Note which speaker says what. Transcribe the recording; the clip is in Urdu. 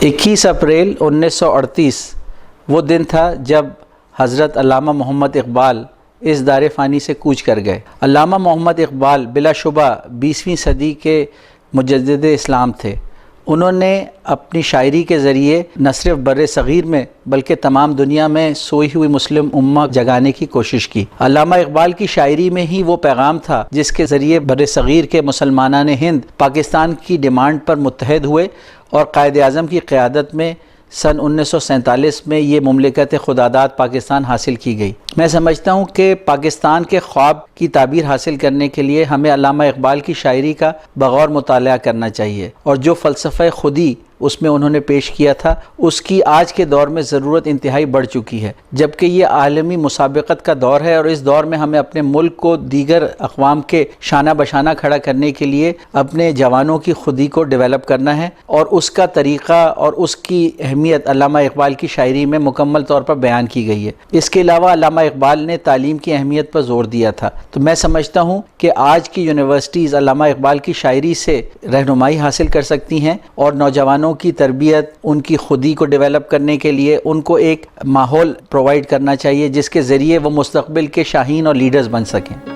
Speaker 1: 21 اپریل 1938 وہ دن تھا جب حضرت علامہ محمد اقبال اس دار فانی سے کوچ کر گئے۔ علامہ محمد اقبال بلا شبہ 20ویں صدی کے مجدد اسلام تھے۔ انہوں نے اپنی شاعری کے ذریعے نہ صرف بر صغیر میں بلکہ تمام دنیا میں سوئی ہوئی مسلم امہ جگانے کی کوشش کی۔ علامہ اقبال کی شاعری میں ہی وہ پیغام تھا جس کے ذریعے بر صغیر کے مسلمانان ہند پاکستان کی ڈیمانڈ پر متحد ہوئے اور قائد اعظم کی قیادت میں سن 1947 میں یہ مملکت خداداد پاکستان حاصل کی گئی۔ میں سمجھتا ہوں کہ پاکستان کے خواب کی تعبیر حاصل کرنے کے لیے ہمیں علامہ اقبال کی شاعری کا بغور مطالعہ کرنا چاہیے، اور جو فلسفہ خودی اس میں انہوں نے پیش کیا تھا اس کی آج کے دور میں ضرورت انتہائی بڑھ چکی ہے، جبکہ یہ عالمی مسابقت کا دور ہے، اور اس دور میں ہمیں اپنے ملک کو دیگر اقوام کے شانہ بشانہ کھڑا کرنے کے لیے اپنے جوانوں کی خودی کو ڈیولپ کرنا ہے، اور اس کا طریقہ اور اس کی اہمیت علامہ اقبال کی شاعری میں مکمل طور پر بیان کی گئی ہے۔ اس کے علاوہ علامہ اقبال نے تعلیم کی اہمیت پر زور دیا تھا، تو میں سمجھتا ہوں کہ آج کی یونیورسٹیز علامہ اقبال کی شاعری سے رہنمائی حاصل کر سکتی ہیں، اور نوجوانوں کی تربیت، ان کی خودی کو ڈیولپ کرنے کے لیے ان کو ایک ماحول پرووائڈ کرنا چاہیے جس کے ذریعے وہ مستقبل کے شاہین اور لیڈرز بن سکیں۔